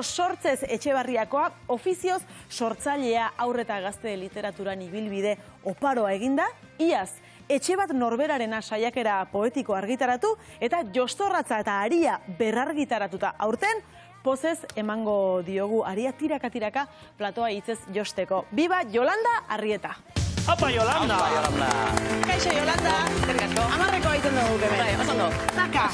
Sortzez Etxebarriakoa, ofizioz sortzailea aurreta gazte literaturan ibilbide oparoa eginda, iaz etxe bat norberarena saiakera poetiko argitaratu eta jostorratza eta aria berrargitaratuta aurten, pozez emango diogu aria tiraka-tiraka platoa hitzez josteko. Biba Yolanda Arrieta! Apa, Yolanda! Kaixo, Yolanda! Amarreko egiten dugu hemen. Bai, oso ondo. Zaka!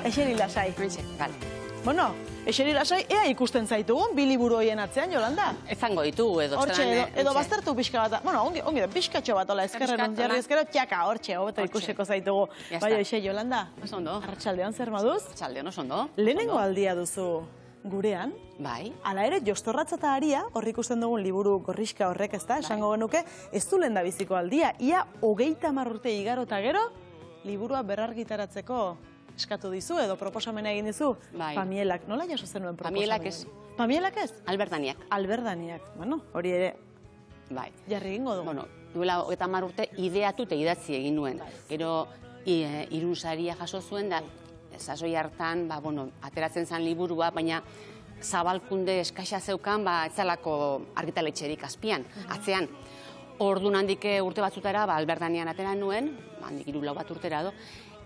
Eseri lasai. Vale. Bueno, eseri lasai, ea ikusten zaitugun, bi liburu horien atzean, Yolanda? Ezango ditugu edo. Hortxe, edo baztertu pixka bat, bueno, ongi da, pixkatxo bat, ola, ezkerren jarri ezkero, txaka, hortxe, hobeto ikusiko zaitugu. Bai, oixe, Yolanda? Oso ondo. Arratsaldeon zer moduz? Arratsaldeon, oso ondo. Lehenengo aldia duzu gurean, bai. Hala ere, jostorratza eta aria, horri ikusten dugun liburu gorrixka horrek, ezta, esango genuke, ez du lehen da biziko aldia. Ia, 30 urte igaro eta gero, liburua berrargitaratzeko eskatu dizu, edo proposamena egin dizu, Pamielak. Nola jaso zenuen proposamena? Pamielak ez. Pamielak ez? Alberdaniak. Alberdaniak. Bueno, hori ere, jarri egingo du. Bueno, duela 30 urte ideatu eta idatzi egin nuen. Gero, irunsaria jaso zuen da, sasoi hartan, ateratzen zen liburua, baina zabalkunde eskaxa zeukan, etzalako argitaletxerik azpian, atzean. Orduan handik urte batzutara, Alberdanian atera nuen, handik 3-4 bat urtera do,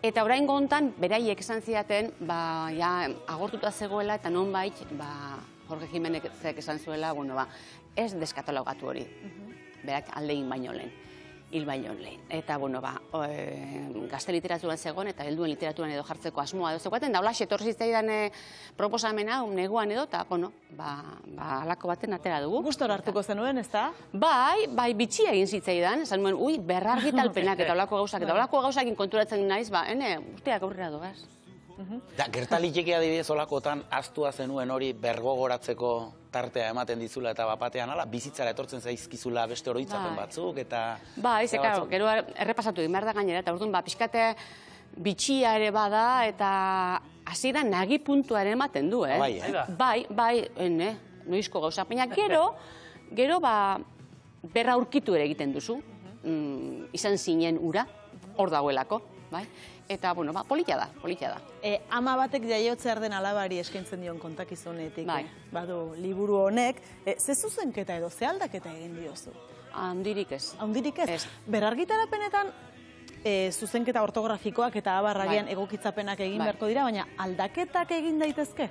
eta oraingo hontan, beraiek esan zidaten, agortuta zegoela eta nonbait, Jorge Jimenezek esan zuela, ez deskatalogatu hori, berak aldegin baino lehen. Hil baino lehen. Eta, gazte literaturan zegoen eta helduen literaturan edo jartzeko asmoa edo zeukaten, da hola etorri zitzaidan proposamena, neguan edo, eta, halako baten atera dugu. Gustora hartuko zenuen, ez da? Bai, bitxia egin zitzaidan, esan nuen, berrargitalpenak eta holako gauzakin konturatzen naiz, urteak aurrera dugaz. Gertaliteke adibidez olakotan aztua zenuen hori bergogoratzeko tartea ematen dizula eta bapatean ala, bizitzara etortzen zaizkizula beste oroitzapen batzuk eta... Bai, gero errepasatu egin behar da gainera, eta orduan pixkate bitxia ere bada eta hasiera nagi puntua ere ematen du, Bai, noizko gauza, baina gero berra aurkitu ere egiten duzu, izan zinen ura, hor dagoelako, bai? Eta, polita da. Ama batek jaiotzear den alabari eskaintzen dion kontakizunetik. Badu, liburu honek, ze zuzenketa edo, ze aldaketa egin diozu? Handirik ez. Handirik ez? Berargitarapenetan, zuzenketa ortografikoak eta abarragian egokitzapenak egin beharko dira, baina aldaketak egin daitezke?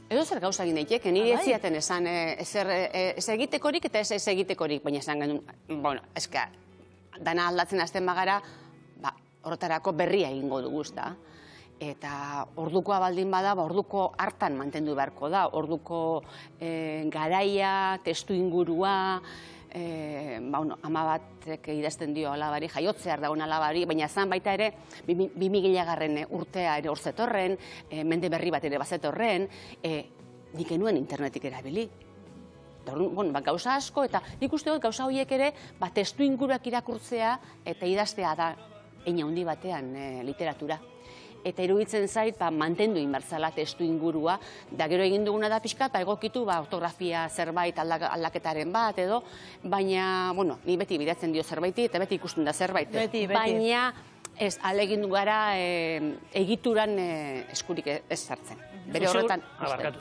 Edo zer gauza egin daiteke, niri ez ziaten esan ez egitekorik eta ez egitekorik, baina esan genuen, eska, dana aldatzen hasten bagara, horretarako berria egingo dugu, da. Eta ordukoa baldin bada, orduko hartan mantendu beharko da, orduko garaia, testu ingurua, ama batek idazten dio alabari, jaiotzear dagoen alabari, baina zan baita ere, 2000 urtea ere orzetorren, mende berri bat ere bazetorren, nik enuen internetik erabili. Gauza asko, eta nik uste dut gauza horiek ere, testu inguruak irakurtzea eta idaztea da, eina handi batean literatura. Eta iruditzen zait, mantendu inbertzala testu ingurua, da gero egin duguna da pixkat, egokitu ortografia zerbait aldaketaren bat edo, baina, ni beti bidatzen dio zerbaiti, eta beti ikusten da zerbait. Baina, ez, alegin gara egituran eskurik ez sartzen. Bere horretan...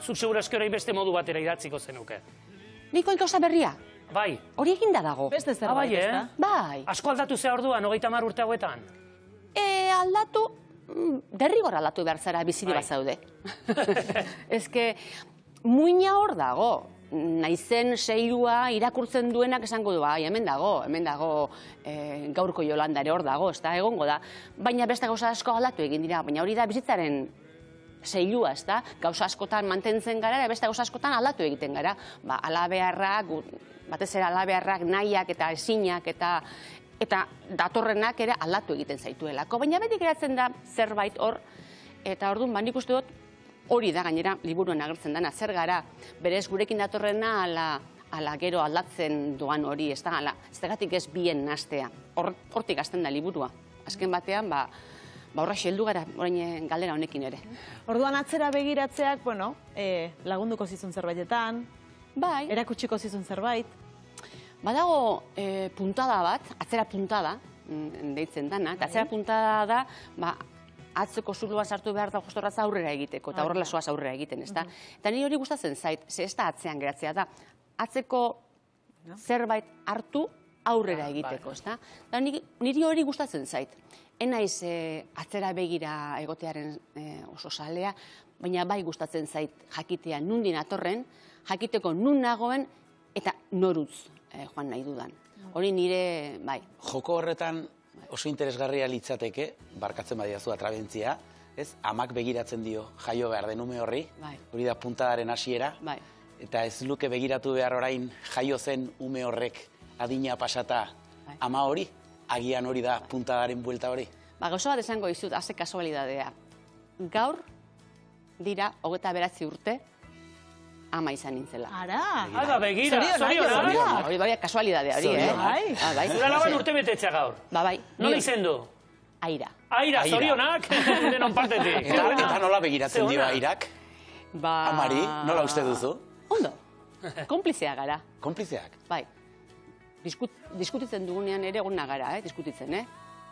Zuk segura eskero beste modu batera idatziko zenuke. Niko gauza berria. Bai. Hori eginda dago. Beste zerbait, ez da? Bai. Asko aldatu ze orduan, 30 urte hauetan? Aldatu, derrigor aldatu behar zara biziri bat zaude. Ezke, muina hor dago. Naizen seirua irakurtzen duenak esango du, hemen dago gaurko Yolanda ere hor dago, ez da, egongo da. Baina beste gauza asko aldatu egin dira, baina hori da bizitzaren seilua, ez da, gauza askotan mantentzen gara, beste gauza askotan aldatu egiten gara. Alabeharrak, batez ere alabeharrak, nahiak eta esinak eta datorrenak ere aldatu egiten zaituelako. Baina beti geratzen da zerbait hor, eta orduan nik uste dut hori da gainera liburuen agertzen dena, zer gara, berez gurekin datorrena ala gero aldatzen doan hori, ez da, zergatik ez bien nastea. Hortik hasten da liburua. Azken batean, horra xeldu gara, orain galdera honekin ere. Orduan atzera begiratzeak, lagunduko zizun zerbaitetan, erakutsiko zizun zerbait. Badago puntada bat, atzera puntada, deitzen dana, eta atzera puntada da, atzeko zuloan sartu behar da jostorratza aurrera egiteko, eta horrela soaz aurrera egiten, ezta? Eta niri hori gustatzen zait, ze ez da atzean geratzea da, atzeko zerbait hartu aurrera egiteko, ezta? Eta niri hori gustatzen zait. Enaiz atzera begira egotearen oso salea, baina bai gustatzen zait jakitea nundin atorren, jakiteko nun nagoen, eta norutz joan nahi dudan. Hori nire, bai. Joko horretan oso interesgarria litzateke, barkatzen badiazu atrabentzia, ez? Amak begiratzen dio jaio behar den ume horri, hori da puntadaren hasiera, eta ez luke begiratu behar orain jaio zen ume horrek adina pasata ama hori, agian hori da puntadaren buelta hori. Gauza bat esango dizut, haze kasualidadea. Gaur dira 29 urte ama izan nintzela. Ara, begira, zorionak. Hori bai, kasualidadea hori, Zura laban urte betetzea gaur. Bai. Nola izen du? Aira. Aira, zorionak, denon partetik. Eta nola begiratzen dio Airak? Amari, nola uste duzu? Ondo, konplizeak gara. Konplizeak? Bai. Diskutitzen dugunean ere gona gara, diskutitzen,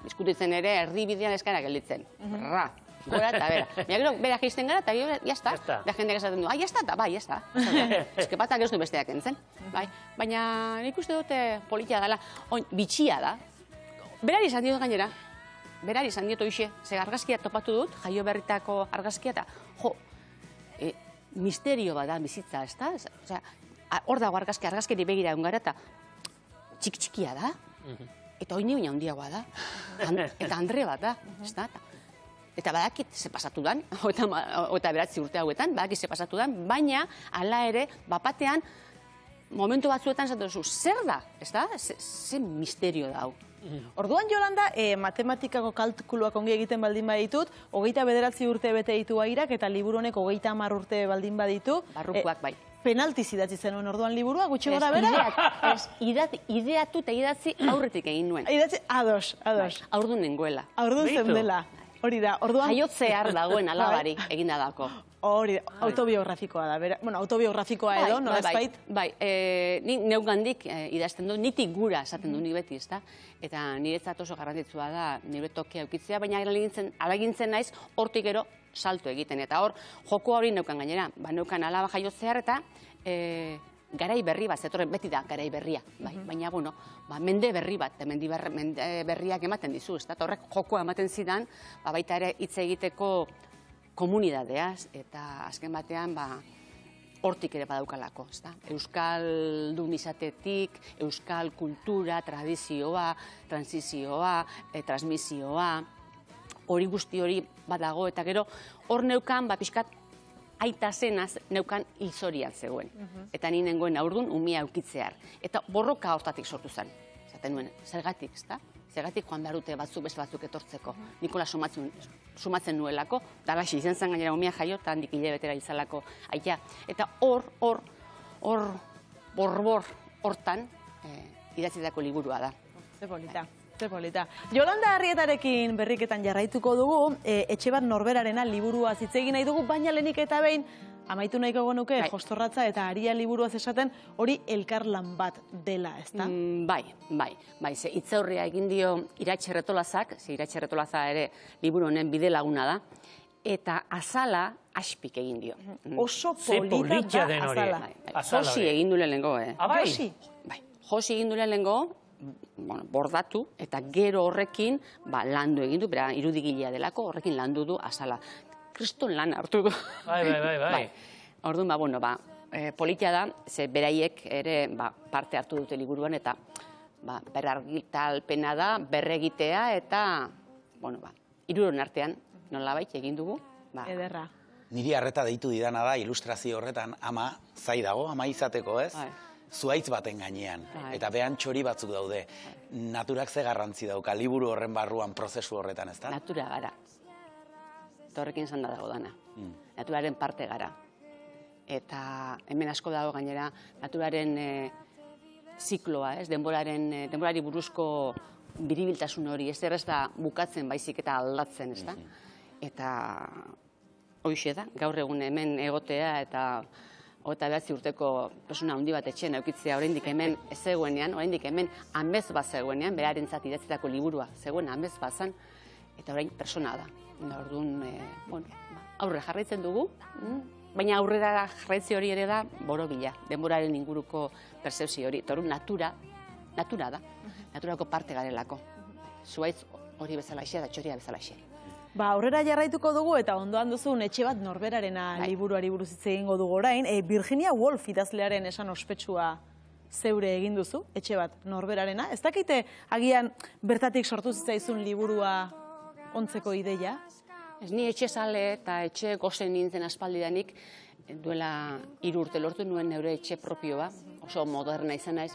Diskutitzen ere erdibidean eskara gelditzen. Ra. Gora eta bera. Mira, gero, bera geizten gara, eta gero, jazta. Da jendeak esaten du, jazta, eta bai, jazta. Ez que batak ez du besteak entzen. Baina nik uste dute politia dela, bitxia da. Berari izan diot gainera, berari izan diot oixe, ze argazkia topatu dut, jaio berritako argazkia, eta misterio bada bizitza, ez da? Hor dago argazkiri begira egun gara, eta txikia da, eta hori nioina handiagoa da, eta Andre bat da, ez da? Eta badakit ze pasatu dan, eta 9 urte hauetan, badakit ze pasatu dan, baina, hala ere, bapatean, momentu batzuetan esaten duzu, zer da, ez da? Ze misterio da hau. Orduan, Jolanda, matematikako kalkuluak ongi egiten baldin baditut, 29 urte bete ditu Airak, eta liburu honek 30 urte baldin baditu. Barrukoak bai. Penaltiz idatzi zenuen orduan liburua, gutxi gora bera? Ideatu eta idatzi aurretik egin nuen. Idatzi, ados. Aurdun nengoela. Aurdun zendela. Hori da, orduan... Jaiotzear dagoen alabari egina dako. Hori da, autobiografikoa da. Bueno, autobiografikoa edo, no ezbait? Bai, nik neugandik idazten du, nitik gura esaten du nik beti, ezta? Eta niretzat oso garrantzitsua da nire tokia eukitzea, baina alagintzen naiz hortik gero salto egiten. Eta hor, joko hori neukan gainera, neukan alaba jaiotzear eta garai berri bat, zetorren beti da garai berria, baina, bueno, mende berri bat, mende berriak ematen dizu, ez da, horrek jokoa ematen zidan, baita ere hitz egiteko komunidadeaz, eta azken batean, hortik ere badaukalako, ez da, euskaldun izatetik, euskal kultura, tradizioa, transizioa, transmisioa, hori guzti hori badago, eta gero, hor neukan, pixkat, aita zenaz neukan hilzorian zegoen. Eta ni nengoen aurdun umia aukitzear. Eta borroka hortatik sortu zen. Zaten nuen, zergatik, ezta? Zergatik joan behar dute beste batzuk etortzeko. Nikola sumatzen nuelako, eta laxi izan zen gainera umia jaio, eta handik hilabetera izalako aita. Eta hor, borbor hortan idatzitako liburua da. Ze polita. Jolanda Arrietarekin berriketan jarraituko dugu, etxe bat norberarena liburua hitz egin nahi dugu, baina lehenik eta behin, amaitu nahiko genuke, Jostorratza eta Aria liburuaz esaten, hori elkarlan bat dela, ezta? Bai, ze hitzaurria egin dio Iratxe Retolazak, ze Iratxe Retolaza ere liburu honen bide laguna da, eta Azala aspik egin dio. Oso polita da Azala. Josi egin du lehenengo, Josi? Bai, Josi egin du lehenengo, bordatu, eta gero horrekin landu egin du, bera irudigilea delako, horrekin landu du Azala. Kriston lan hartu du. Bai. Orduan, politia da, ze beraiek ere parte hartu dute liburuan, eta berargitalpena da, berregitea, eta, hiruron artean, nolabait egin dugu. Ederra. Niri harreta deitu didana da, ilustrazio horretan ama zai dago, ama izateko, ez? Zuaitz baten gainean, eta behan txori batzuk daude. Naturak ze garrantzi dauka, liburu horren barruan prozesu horretan, ez da? Natura gara. Eta horrekin izan da dago dana. Naturaren parte gara. Eta hemen asko dago gainera, naturaren zikloa, denborari buruzko biribiltasun hori, ez da bukatzen baizik eta aldatzen, ez da? Eta hoxe da, gaur egun hemen egotea eta 29 urteko persona handi bat etxean eukitzea oraindik hemen ez zegoenean, oraindik hemen amez bat zegoenean, berarentzat idatzitako liburua zegoen amez bazan, eta orain persona da. Orduan, aurre jarraitzen dugu, baina aurrera jarraitze hori ere da borobila, denboraren inguruko percepzio hori. Eta natura da, naturako parte garelako. Zuaitz hori bezalaxe da txoria bezalaxe. Aurrera jarraituko dugu eta ondoan duzun etxe bat norberarena liburuari buruz hitz egingo dugu orain. Virginia Woolf idazlearen esan ospetsua zeure egin duzu, etxe bat norberarena. Ez dakite agian bertatik sortu zitzaizun liburua ontzeko ideia? Ez ni etxe zale eta etxe gozen nintzen aspaldidanik, duela 3 urte lortu nuen neure etxe propioa, oso moderna izan naiz,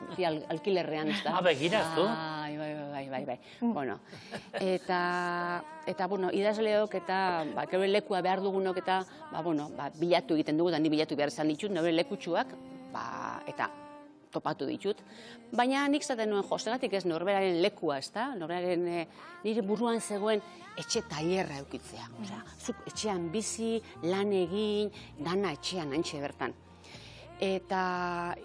alkilerrean ez da. Begiraztu. Bai. Bueno, eta idazleok eta gure lekua behar dugunok eta bilatu egiten dugu, da ni bilatu behar izan ditut, neure lekutsuak, eta topatu ditut. Baina nik zaten nuen josegatik ez norberaren lekua, ez da? Norberaren nire buruan zegoen etxe tailerra eukitzea. Zuk etxean bizi, lan egin, dana etxean antxe bertan. Eta,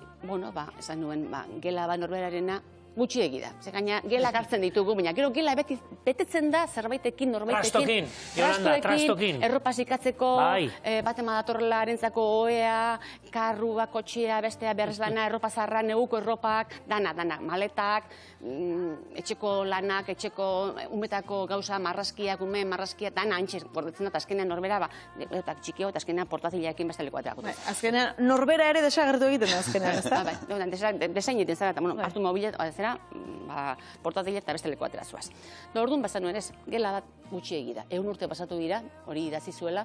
esan nuen, gela norberarena gutxiegi da. Ze gaina gelak hartzen ditugu, baina gero gela betetzen da zerbaitekin, norbaitekin. Trastokin. Erropa zikatzeko, batema datorrela arentzako oea, karrua, kotxea, bestea berrezlana, erropa zarra, neguko erropak, dana, maletak, etxeko lanak, etxeko umetako gauza, marrazkiak, ume, marrazkiak, dana antxe, gordetzen da, azkenean norbera, txikio, eta azkenean portazileakin beste leku aterak. Azkenean norbera ere desagertu egiten da, azkenean, ez da? Desain egiten zara, eta hartu mobilet, portatile eta beste leku atera zuaz. Orduan bazan nuen ez, gela bat gutxiegi da. 100 urte pasatu dira, hori idatzi zuela,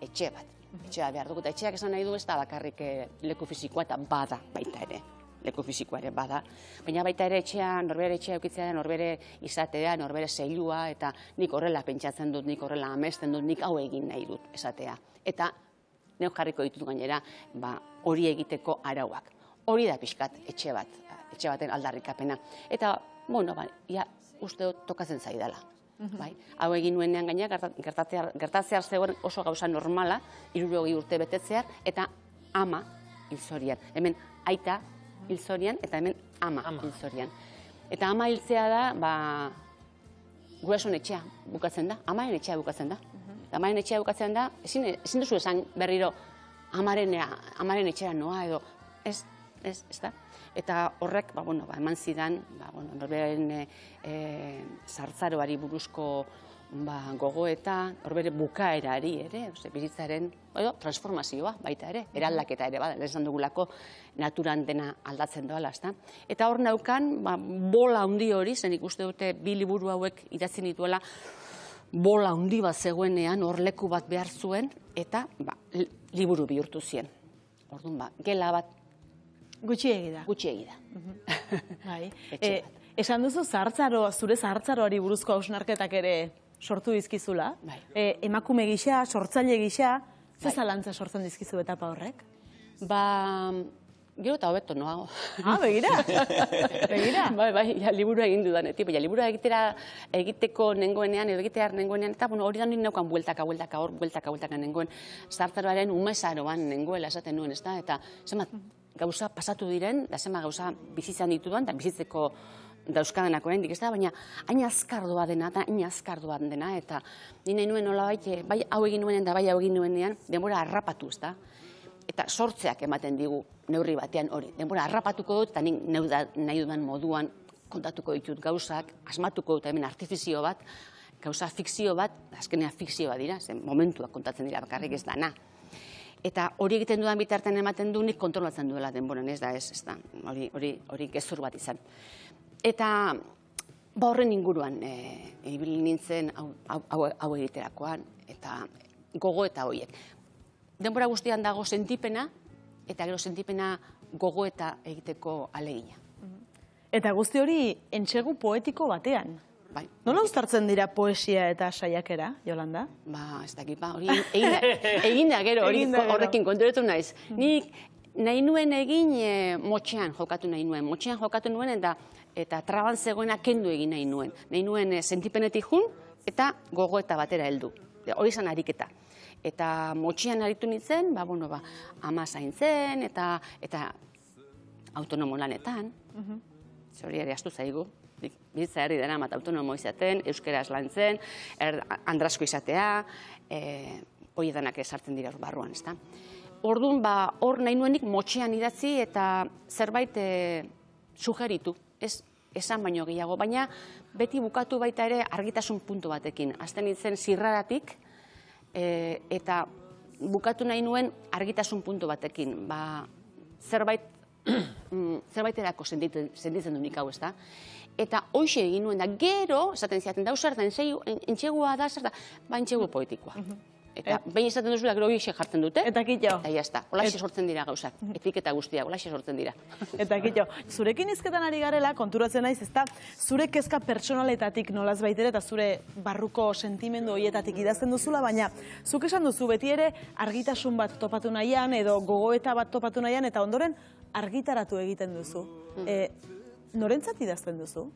etxe bat. Etxea behar dugu, eta etxeak esan nahi du ez da bakarrik leku fizikoa eta bada baita ere. Leku fizikoa ere bada. Baina baita ere etxea, norbere etxea eukitzea, norbere izatea, norbere zeilua, eta nik horrela pentsatzen dut, nik horrela amesten dut, nik hau egin nahi dut esatea. Eta neok jarriko ditut gainera, hori egiteko arauak. Hori da pixkat etxe baten aldarrikapena. Eta, uste dut tokatzen zaidala. Hau egin nuenean gaina, gertatzear zegoen oso gauza normala, 60 urte betetzear, eta ama hilzorian. Hemen aita hilzorian, eta hemen ama hilzorian. Eta ama hiltzea da, gurasoen etxea bukatzen da, amaren etxea bukatzen da. Amaren etxea bukatzen da, ezin duzu esan berriro amaren etxera noa edo, ez da? Eta horrek, eman zidan, norberaren zartzaroari buruzko gogoeta, norbere bukaerari ere, bizitzaren transformazioa baita ere, eraldaketa ere, esan dugulako naturan dena aldatzen doala, ez da? Eta hor naukan, bola handi hori, zen ikuste dute 2 liburu hauek idatzi nituela, bola handi bat zegoenean, hor leku bat behar zuen, eta liburu bihurtu zien. Orduan, gela bat gutxiegi da. Gutxiegi da. Esan duzu zure zahartzaroari buruzko hausnarketak ere sortu dizkizula. Emakume gisa, sortzaile gisa, ze zalantza sortzen dizkizu etapa horrek? Gero eta hobeto noago. Begira. Bai, liburua egin dudanetik. Liburua egiteko nengoenean, edo egitear nengoenean, eta hori da nire neukan bueltaka nengoen. Zahartzaroaren umezaroan nengoela esaten nuen, ez da? Eta zenbat gauza pasatu diren, da zenbat gauza bizitzan ditudan, eta bizitzeko dauzkadanak oraindik, ez da? Baina hain azkardoa dena, eta nire nuen nolabait, bai hau egin nuenean da bai hau egin nuenean, denbora harrapatu, ez da? Eta sortzeak ematen digu neurri batean hori. Denbora harrapatuko dut, eta nik nahi dudan moduan kontatuko ditut gauzak, asmatuko dut hemen artifizio bat, gauza fikzio bat, azkenean fikzioa dira, zen momentuak kontatzen dira bakarrik ez dana. Eta hori egiten dudan bitartean ematen du, nik kontrolatzen duela denboran, ez da, hori gezur bat izan. Eta horren inguruan ibili nintzen hau egiterakoan, eta gogo eta horiek. Denbora guztian dago sentipena, eta gero sentipena gogoeta egiteko alegina. Eta guzti hori entsegu poetiko batean. Nola uztartzen dira poesia eta saiakera, Yolanda? Ez dakit, hori egin da gero, horrekin konturetu naiz. Nik nahi nuen egin motxean jokatu nahi nuen. Motxean jokatu nuen eta traban zegoena kendu egin nahi nuen. Nahi nuen sentipenetik jun eta gogoeta batera heldu. Hori izan ariketa. Eta motxian aritu nintzen, ama zaintzen eta autonomo lanetan. Hori ere astu zaigu. bizitza herri dena mat autonomo izaten, euskaraz lantzen, andrasko izatea, hoiedanak esartzen dira barruan, ezta? Orduan, hor nahi nuenik motxean idatzi eta zerbait sugeritu, ez esan baino gehiago, baina beti bukatu baita ere argitasun puntu batekin. Azten nintzen zirraratik eta bukatu nahi nuen argitasun puntu batekin. Zerbaiterako sentitzen du nik hau, ez da? Eta hoxe egin nuen da, gero, esaten ziaten, da, zer da, entxegua da, zer da, entxegu poetikoa. Eta behin esaten duzula, gero hoxe jartzen dute. Eta kitxo. Eta jazta, holaxe sortzen dira gauzak, etiketa guztia, holaxe sortzen dira. Eta kitxo, zurekin izketan ari garela, konturatzen naiz, ez da, zure kezka pertsonaletatik nolaz baitere eta zure barruko sentimendu horietatik idazten duzula, baina zuk esan duzu beti ere argitasun bat topatu nahian edo gogoeta bat topatu nahian eta ondoren argitaratu egiten duzu. Norentzat idazten duzu?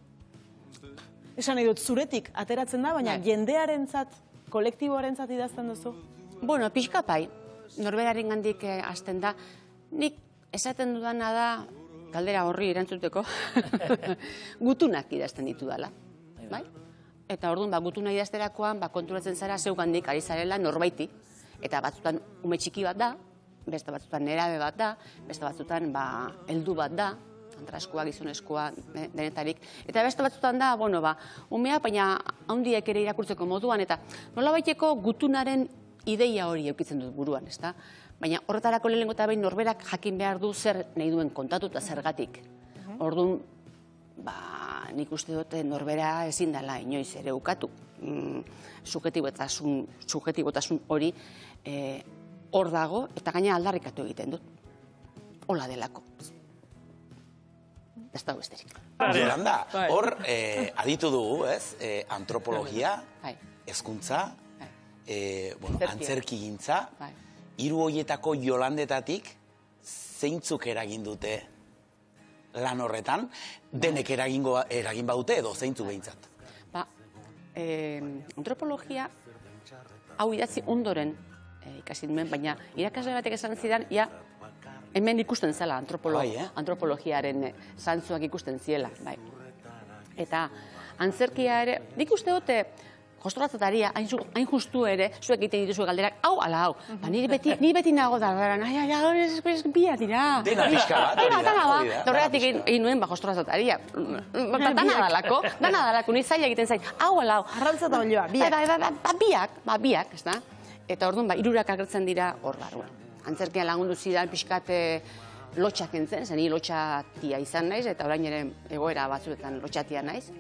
Esan nahi dut, zuretik ateratzen da, baina jendearentzat, kolektiboarentzat idazten duzu? Bueno, pixka bai, norberaren gandik hasten da. Nik esaten dudana da, galdera horri erantzuteko, gutunak idazten ditu dela. Eta orduan, gutuna idazterakoan, konturatzen zara zeu gandik ari zarela norbaiti. Eta batzutan ume txiki bat da, beste batzutan nerabe bat da, beste batzutan heldu bat da, antraskoa, gizonezkoa, denetarik. Eta beste batzutan da, umea, baina handiek ere irakurtzeko moduan, eta nolabaiteko gutunaren ideia hori eukitzen dut buruan, ezta? Baina horretarako lehenengo eta behin norberak jakin behar du zer nahi duen kontatu eta zergatik. Orduan, nik uste dute norbera ezin dela inoiz ere ukatu. Subjektibotasun hori hor dago, eta gaina aldarrikatu egiten dut. Hola delako. Ez dago besterik. Yolanda, hor aditu dugu, ez? Antropologia, hezkuntza, antzerkigintza, hiru horietako Yolandetatik zeintzuk eragin dute lan horretan, denek eragin badute edo zeintzuk behintzat? Antropologia hau idatzi ondoren ikasi duen, baina irakasle batek esan zidan, hemen ikusten zela antropologiaren zantzuak ikusten ziela. Eta antzerkia ere, nik uste dute, jostoratzataria, hain justu ere, zuek egiten dituzu galderak, hau, ala hau. Ni beti nago da, bia dira. Dena pixka bat, hori da. Horregatik egin nuen jostoratzataria. Dana dalako, ni zaila egiten zait, hau, ala hau. Arrantza eta olioa, biak. Biak, ez da? Eta orduan, hirurak agertzen dira hor barruan. Antzerkian lagundu zidan pixkat lotxak entzen, zen lotxatia izan naiz, eta orain ere egoera batzuetan lotxatia naiz,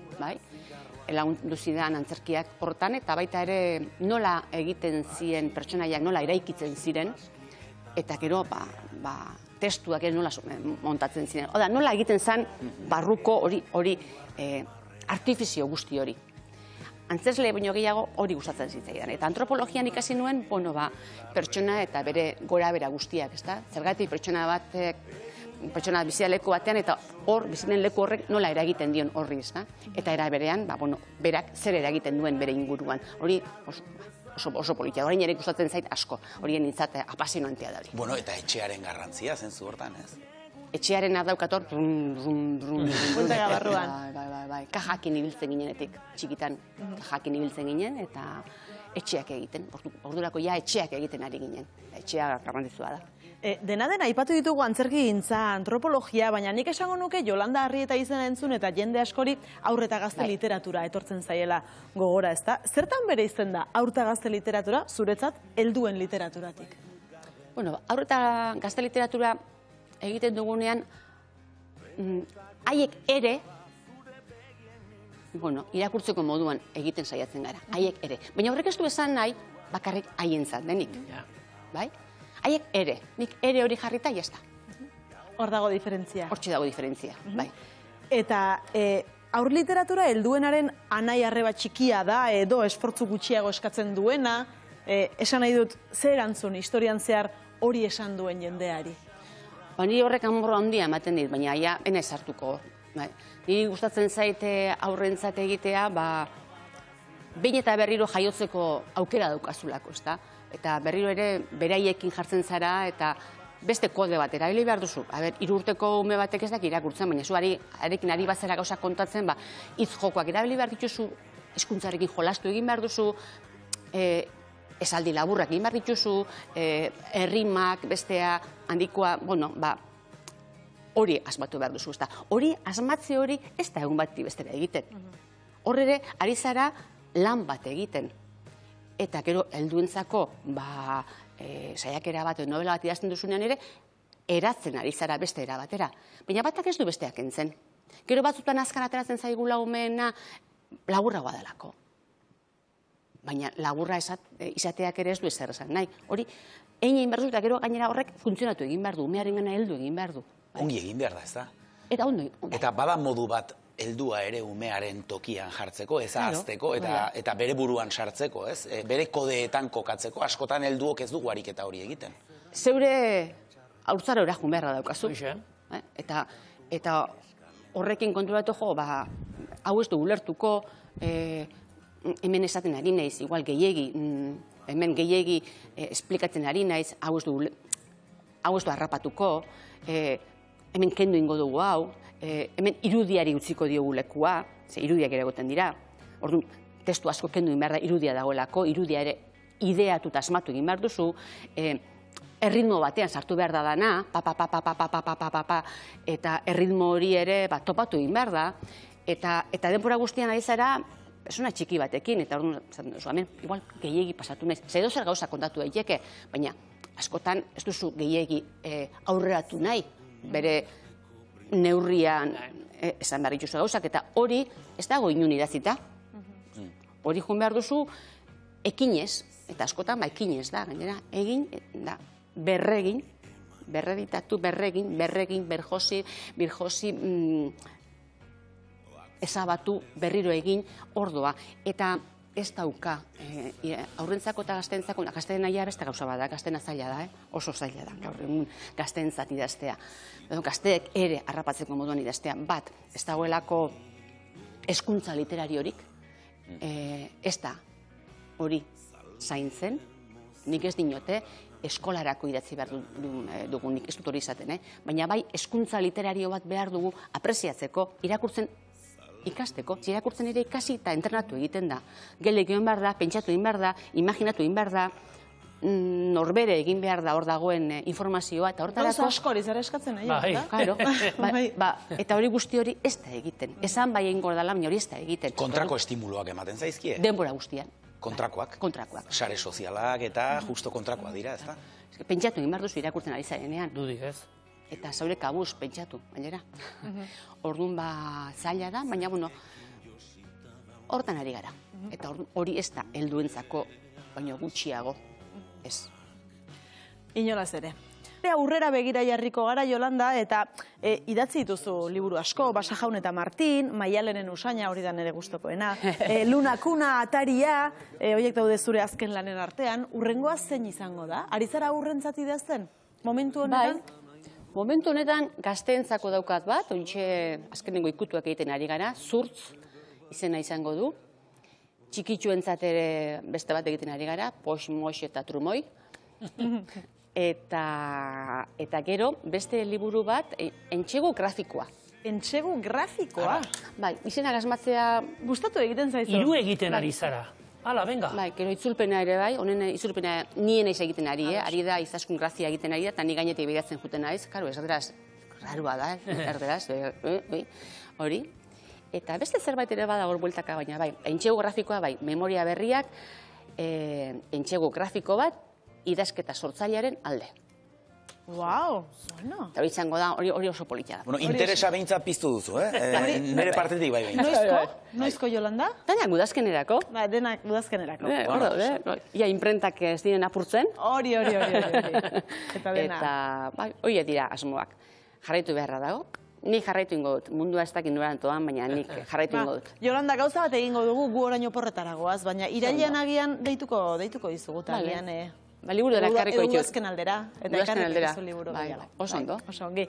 lagundu zidan antzerkiak hortan, eta baita ere nola egiten ziren pertsonaiak, nola eraikitzen ziren, eta gero, testuak ere nola montatzen ziren. Oda, nola egiten zen barruko hori artifizio guzti hori. Antzesle baino gehiago hori gustatzen zitzaidan. Eta antropologian ikasi nuen, pertsona eta bere gora-bera guztiak, ezta? Zergatik pertsona bizia leku batean, eta hor, bizinen leku horrek nola eragiten dion horri, ezta? Eta era berean, berak zer eragiten duen bere inguruan. Hori oso politia. Horrein ere gustatzen zait asko. Horien nintzat apasionantea da hori. Bueno, eta etxearen garrantzia, zentzu hortan, ez? Etxearen ardaukator, Bueltega barruan. Bai, kajakin ibiltzen ginenetik, txikitan kajakin ibiltzen ginen, eta etxeak egiten. Ordurako etxeak egiten ari ginen. Etxea garrantzitsua da. Dena aipatu ditugu antzerkigintza, antropologia, baina nik esango nuke Yolanda Arrieta izena entzun eta jende askori haur eta gazte literatura etortzen zaiela gogora, ezta? Zertan bere izten da haur eta gazte literatura zuretzat helduen literaturatik? Bueno, haur eta gazte literatura egiten dugunean, haiek ere, irakurtzeko moduan egiten saiatzen gara, haiek ere. Baina horrek ez du esan nahi, bakarrik haientzat denik. Bai? Haiek ere, nik ere hori jarrita, jazta. Hor dago diferentzia. Hortxe dago diferentzia, bai. Eta haur literatura helduenaren anai arreba txikia da, edo esfortzu gutxiago eskatzen duena, esan nahi dut, zer erantzun historian zehar hori esan duen jendeari? Ni horrek amorro handia ematen dit, baina ena esartuko. Niri gustatzen zaite aurrentzat egitea, behin eta berriro jaiotzeko aukera daukazulako, ezta? Eta berriro ere beraiekin jartzen zara, eta beste kode bat erabili behar duzu. 3 urteko ume batek ez daki irakurtzen, baina zu arekin ari bazera gauza kontatzen, hitz jokoak erabili behar dituzu, hizkuntzarekin jolastu egin behar duzu, esaldi laburrak egin behar dituzu, errimak, bestea, handikoa, hori asmatu behar duzu. Hori, asmatze hori, ez da egun bat bestera egiten. Hor ere, ari zara lan bat egiten. Eta gero, helduentzako, saiakera bat, novela bat idazten duzunean ere, eratzen ari zara beste erabatera. Baina batak ez du besteak entzen. Gero batzutan azkar ateratzen zaigula umeena laburragoa delako. Baina laburra izateak ere ez du ezer esan nahi. Hori, egin behar du eta gero gainera horrek funtzionatu egin behar du, umearen gana heldu egin behar du. Ongi egin behar da, ez da? Eta ondo. Eta bada modu bat heldua ere umearen tokian jartzeko, ez ahazteko, eta bere buruan sartzeko, ez? Bere kodeetan kokatzeko, askotan helduok ez dugu ariketa hori egiten. Zeure haurtzara orajun beharra daukazu. Eta horrekin konturatu hau ez du ulertuko, hemen esaten ari naiz, igual gehiegi, hemen gehiegi esplikatzen ari naiz, hau ez du harrapatuko, hemen kendu ingo dugu hau, hemen irudiari utziko diogu lekua, ze irudiak ere egoten dira, orduan testu asko kendu egin behar da irudia dagoelako, irudia ere ideatu eta asmatu egin behar duzu, erritmo batean sartu behar da dana, eta erritmo hori ere topatu egin behar da, eta denbora guztian ari zara, esuna txiki batekin, eta orduan, hemen, igual, gehiegi pasatu naiz, zedo zer gauza kontatu daiteke, baina askotan ez duzu gehiegi aurreratu nahi, bere neurrian esan behar dituzu gauzak, eta hori ez dago inun idazita. Hori joan behar duzu ekinez, eta askotan ekinez da, gainera, egin, da, berregin, berreditatu, berregin, berjosi, birjosi, ezabatu, berriro egin, ordoa. Eta ez dauka, aurrentzako eta gazteentzako, gazteen naia beste gauza bada, gazteena zaila da, oso zaila da, gaur egun gazteentzat idaztea. Gazteek ere harrapatzeko moduan idaztea, bat, ez dagoelako hezkuntza literariorik, ez da hori zaintzen, nik ez dinote, eskolarako idatzi behar dugunik, ez dut hori izaten, baina bai hezkuntza literario bat behar dugu apreziatzeko, irakurtzen ikasteko, irakurtzen ere ikasi eta entrenatu egiten da. Gelek egin behar da, pentsatu egin behar da, imaginatu egin behar da, norbere egin behar da hor dagoen informazioa, eta hortarako... Gauza asko hori zara eskatzen nahi, eta hori guzti hori ez da egiten. Esan bai egin gordala, baina hori ez da egiten. Kontrako estimuloak ematen zaizkie? Denbora guztian. Kontrakoak? Kontrakoak. Sare sozialak eta justo kontrakoak dira, ez da? Pentsatu egin behar duzu irakurtzen ari zarenean. Dudik, ez? Eta zaure kabuz pentsatu, gainera. Orduan zaila da, baina, hortan ari gara. Eta hori ez da helduentzako, baina gutxiago, ez. Inolaz ere. Aurrera begira jarriko gara, Yolanda, eta idatzi dituzu liburu asko, Basa Jaun eta Martin, Maialenen usaina, hori da nire gustokoena, Luna Kuna, Ataria, horiek daude zure azken lanen artean, urrengoa zein izango da? Ari zara urrentzat idazten? Momentu honetan? Momentu honetan gazteentzako daukat bat, ointxe azkenengo ikutuak egiten ari gara, Zurtz izena izango du, txikitsuentzat ere beste bat egiten ari gara, Pox, Mox eta Trumoi, eta gero beste liburu bat, Entsegu grafikoa. Entsegu grafikoa? Bai, izena asmatzea... Gustatu egiten zaizu? Hiru egiten ari zara. Hala, venga. Bai, gero itzulpena ere bai, honen itzulpena nien eiz egiten ari, ari da izaskun grazia egiten ari da, eta ni gainetik bideratzen juten naiz, karo, ez erderaz, rarua da, erderaz, hori. Eta beste zerbait ere bada hor bueltaka, baina bai, Entsegu grafikoa bai, memoria berriak, Entsegu grafiko bat, idazketa sortzailearen alde. Wow, bueno. Eta hori izango da, hori oso politia da. Bueno, interesa behintzat piztu duzu, nire partetik bai behintzat. Noizko, Yolanda? Denak udazkenerako. Denak udazkenerako. Ia imprentak ez diren apurtzen. Hori. Eta dena. Eta, hori dira asmoak. Jarraitu beharra dago. Nik jarraitu ingo dut. Mundua ez dakit noran toan, baina nik jarraitu ingo dut. Yolanda, gauza bat egingo dugu gu oraino porretaragoaz, baina irailean agian deituko dizugu agian. Liburu dela ekarriko ditut. Udazken aldera. Eta ekarriko dizu liburu. Oso ondo. Oso ongi.